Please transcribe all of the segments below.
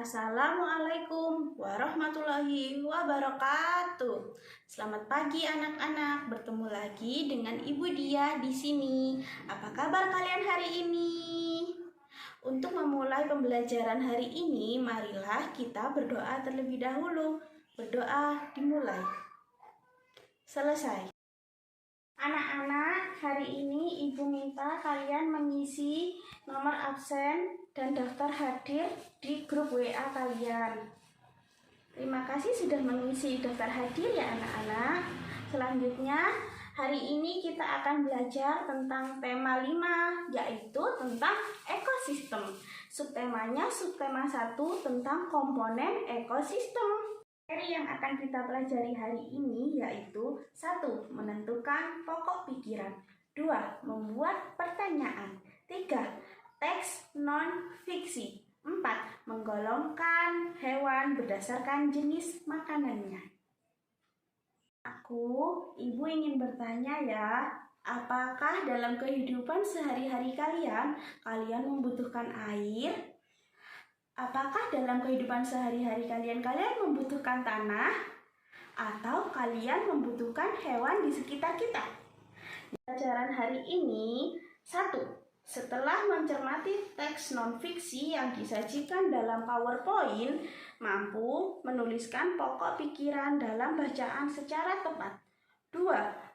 Assalamualaikum warahmatullahi wabarakatuh. Selamat pagi anak-anak, bertemu lagi dengan Ibu Dia di sini. Apa kabar kalian hari ini? Untuk memulai pembelajaran hari ini, marilah kita berdoa terlebih dahulu. Berdoa dimulai. Selesai. Anak-anak, hari ini Ibu minta kalian mengisi nomor absen dan daftar hadir di grup WA kalian. Terima kasih sudah mengisi daftar hadir ya anak-anak. Selanjutnya, hari ini kita akan belajar tentang tema 5, yaitu tentang ekosistem. Subtemanya subtema 1 tentang komponen ekosistem. Materi yang akan kita pelajari hari ini yaitu 1. Menentukan pokok pikiran, 2. Membuat pertanyaan, 3. Teks non-fiksi, 4. Menggolongkan hewan berdasarkan jenis makanannya. Ibu ingin bertanya ya, apakah dalam kehidupan sehari-hari kalian membutuhkan air? Apakah dalam kehidupan sehari-hari kalian membutuhkan tanah? Atau kalian membutuhkan hewan di sekitar kita? Pelajaran hari ini, 1. Setelah mencermati teks non-fiksi yang disajikan dalam PowerPoint, mampu menuliskan pokok pikiran dalam bacaan secara tepat. 2.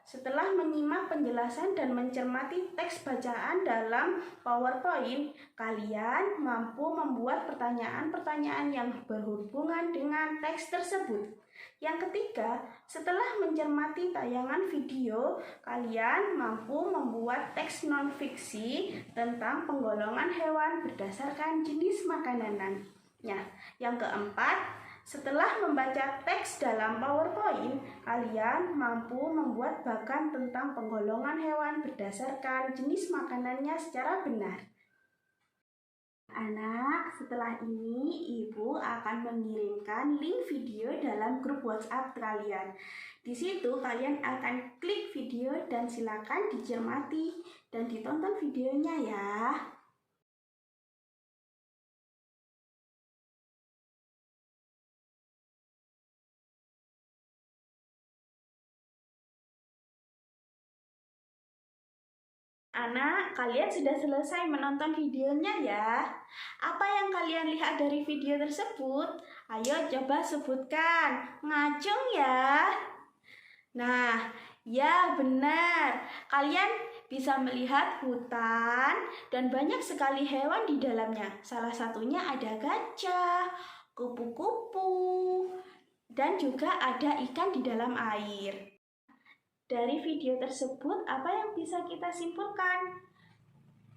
Setelah menyimak penjelasan dan mencermati teks bacaan dalam PowerPoint, kalian mampu membuat pertanyaan-pertanyaan yang berhubungan dengan teks tersebut. Yang ketiga, setelah mencermati tayangan video, kalian mampu membuat teks non-fiksi tentang penggolongan hewan berdasarkan jenis makanannya. Yang keempat, setelah membaca teks dalam PowerPoint, kalian mampu membuat bagan tentang penggolongan hewan berdasarkan jenis makanannya secara benar. Anak, setelah ini Ibu akan mengirimkan link video dalam grup WhatsApp kalian. Di situ kalian akan klik video dan silakan dicermati dan ditonton videonya ya. Anak, kalian sudah selesai menonton videonya ya. Apa yang kalian lihat dari video tersebut? Ayo coba sebutkan. Ngacung ya. Nah, ya benar. Kalian bisa melihat hutan dan banyak sekali hewan di dalamnya. Salah satunya ada gajah, kupu-kupu, dan juga ada ikan di dalam air. Dari video tersebut, apa yang bisa kita simpulkan?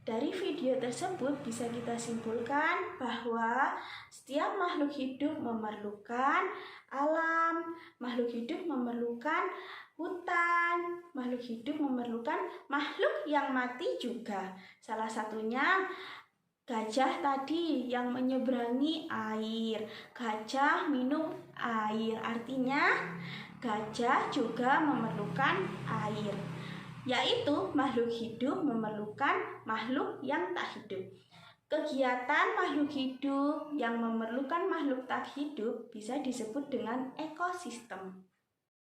Dari video tersebut bisa kita simpulkan bahwa setiap makhluk hidup memerlukan alam, makhluk hidup memerlukan hutan, makhluk hidup memerlukan makhluk yang mati juga. Salah satunya gajah tadi yang menyeberangi air. Gajah minum air, artinya gajah juga memerlukan air, yaitu makhluk hidup memerlukan makhluk yang tak hidup. Kegiatan makhluk hidup yang memerlukan makhluk tak hidup bisa disebut dengan ekosistem.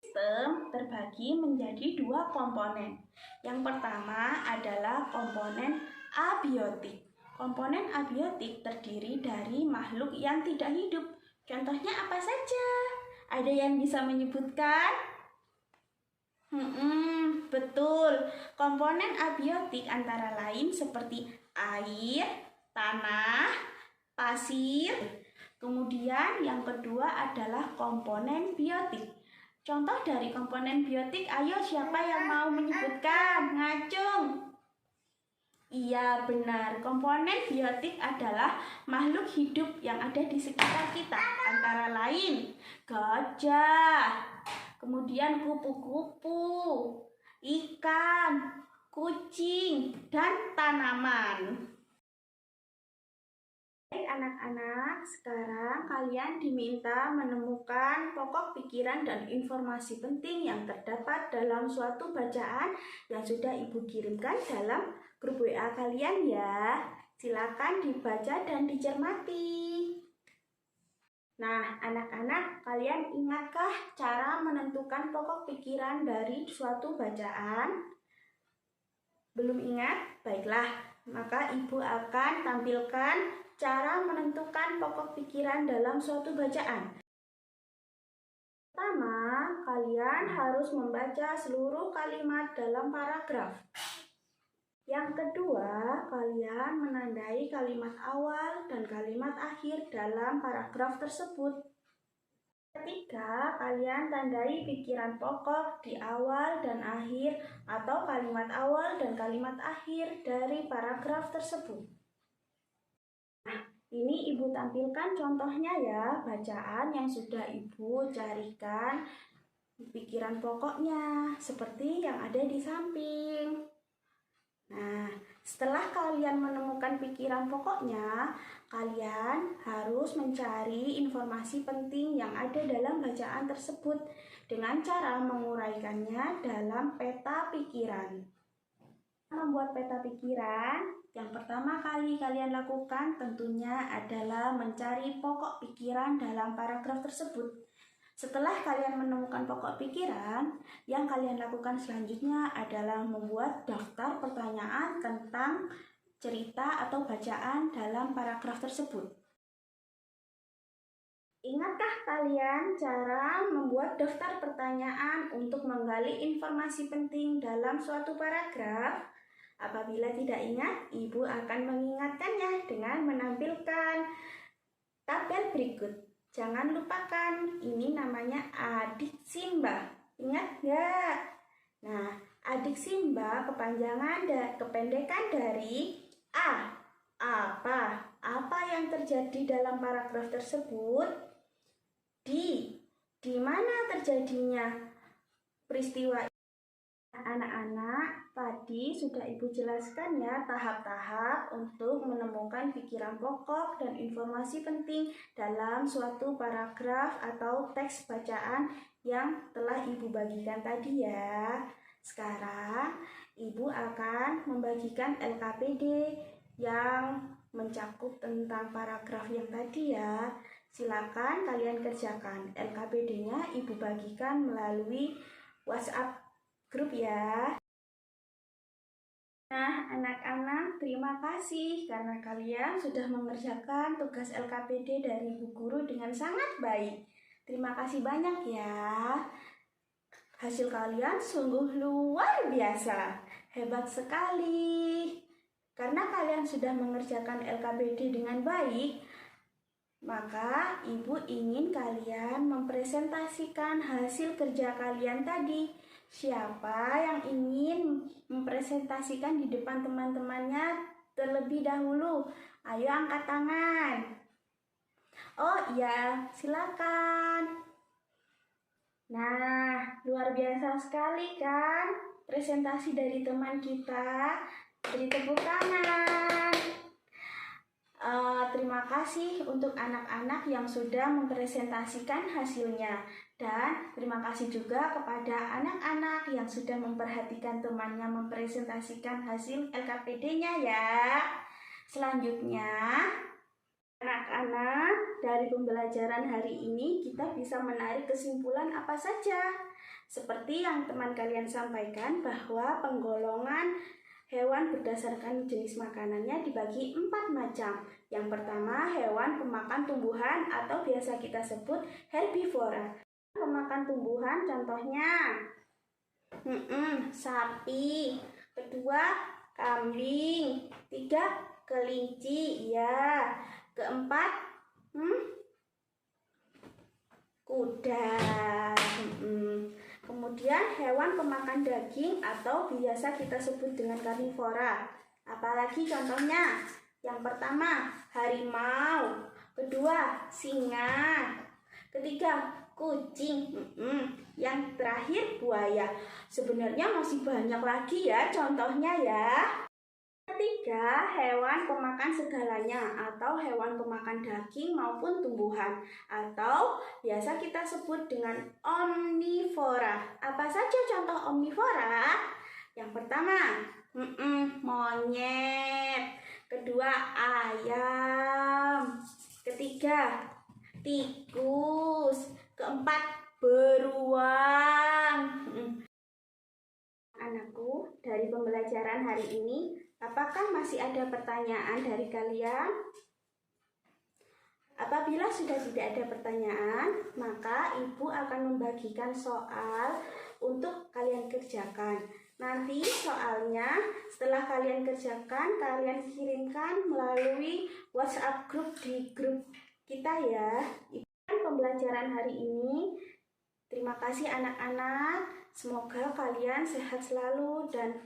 Sistem terbagi menjadi 2 komponen. Yang pertama adalah komponen abiotik. Komponen abiotik terdiri dari makhluk yang tidak hidup. Contohnya apa saja? Ada yang bisa menyebutkan? Betul. Komponen abiotik antara lain seperti air, tanah, pasir. Kemudian yang kedua adalah komponen biotik. Contoh dari komponen biotik, ayo siapa yang mau menyebutkan? Ngacung. Iya benar, komponen biotik adalah makhluk hidup yang ada di sekitar kita, antara lain gajah, kemudian kupu-kupu, ikan, kucing, dan tanaman. Baik anak-anak, sekarang kalian diminta menemukan pokok pikiran dan informasi penting yang terdapat dalam suatu bacaan yang sudah Ibu kirimkan dalam grup WA kalian ya. Silakan dibaca dan dicermati. Nah, anak-anak, kalian ingatkah cara menentukan pokok pikiran dari suatu bacaan? Belum ingat? Baiklah, maka ibu akan tampilkan cara menentukan pokok pikiran dalam suatu bacaan. Pertama, kalian harus membaca seluruh kalimat dalam paragraf. Yang kedua, kalian menandai kalimat awal dan kalimat akhir dalam paragraf tersebut. Ketiga, kalian tandai pikiran pokok di awal dan akhir atau kalimat awal dan kalimat akhir dari paragraf tersebut. Nah, ini ibu tampilkan contohnya ya, bacaan yang sudah ibu carikan pikiran pokoknya, seperti yang ada di samping. Nah, setelah kalian menemukan pikiran pokoknya, kalian harus mencari informasi penting yang ada dalam bacaan tersebut dengan cara menguraikannya dalam peta pikiran. Membuat peta pikiran, yang pertama kali kalian lakukan tentunya adalah mencari pokok pikiran dalam paragraf tersebut. Setelah kalian menemukan pokok pikiran, yang kalian lakukan selanjutnya adalah membuat daftar pertanyaan tentang cerita atau bacaan dalam paragraf tersebut. Ingatkah kalian cara membuat daftar pertanyaan untuk menggali informasi penting dalam suatu paragraf? Apabila tidak ingat, ibu akan mengingatkannya dengan menampilkan tabel berikut. Jangan lupakan, ini namanya adik Simba. Ingat nggak? Nah, adik Simba kependekan dari A. Apa? Apa yang terjadi dalam paragraf tersebut? Di mana terjadinya peristiwa? Anak-anak, tadi sudah ibu jelaskan ya tahap-tahap untuk menemukan pikiran pokok dan informasi penting dalam suatu paragraf atau teks bacaan yang telah ibu bagikan tadi ya. Sekarang ibu akan membagikan LKPD yang mencakup tentang paragraf yang tadi ya. Silakan kalian kerjakan. LKPD-nya ibu bagikan melalui WhatsApp grup ya. Nah, anak-anak, terima kasih karena kalian sudah mengerjakan tugas LKPD dari Bu Guru dengan sangat baik. Terima kasih banyak ya. Hasil kalian sungguh luar biasa. Hebat sekali. Karena kalian sudah mengerjakan LKPD dengan baik, maka ibu ingin kalian mempresentasikan hasil kerja kalian tadi. Siapa yang ingin mempresentasikan di depan teman-temannya terlebih dahulu? Ayo angkat tangan. Oh iya, silakan. Nah, luar biasa sekali kan presentasi dari teman kita. Beri tepuk tangan. Terima kasih untuk anak-anak yang sudah mempresentasikan hasilnya. Dan terima kasih juga kepada anak-anak yang sudah memperhatikan temannya mempresentasikan hasil LKPD-nya ya. Selanjutnya, anak-anak, dari pembelajaran hari ini kita bisa menarik kesimpulan apa saja. Seperti yang teman kalian sampaikan bahwa penggolongan hewan berdasarkan jenis makanannya dibagi 4 macam. Yang pertama, hewan pemakan tumbuhan atau biasa kita sebut herbivora. Pemakan tumbuhan contohnya sapi. Kedua, kambing. 3, kelinci. Ya. Keempat, kuda. Kemudian hewan pemakan daging atau biasa kita sebut dengan karnivora. Apalagi contohnya? Yang pertama, harimau. Kedua, singa. Ketiga, kucing. Yang terakhir, buaya. Sebenarnya masih banyak lagi ya contohnya ya. Ketiga, hewan pemakan segalanya atau hewan pemakan daging maupun tumbuhan atau biasa kita sebut dengan omnivora. Apa saja contoh omnivora? Yang pertama, monyet. Kedua, ayam. Ketiga, tikus. Keempat, beruang. Anakku, dari pembelajaran hari ini, apakah masih ada pertanyaan dari kalian? Apabila sudah tidak ada pertanyaan, maka ibu akan membagikan soal untuk kalian kerjakan. Nanti soalnya setelah kalian kerjakan, kalian kirimkan melalui WhatsApp grup di grup kita ya. Pembelajaran hari ini. Terima kasih anak-anak. Semoga kalian sehat selalu dan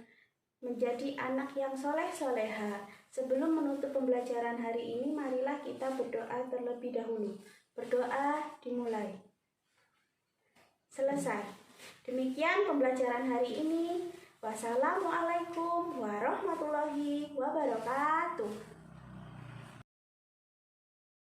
menjadi anak yang soleh-soleha. Sebelum menutup pembelajaran hari ini, marilah kita berdoa terlebih dahulu. Berdoa dimulai. Selesai. Demikian pembelajaran hari ini. Wassalamualaikum warahmatullahi wabarakatuh.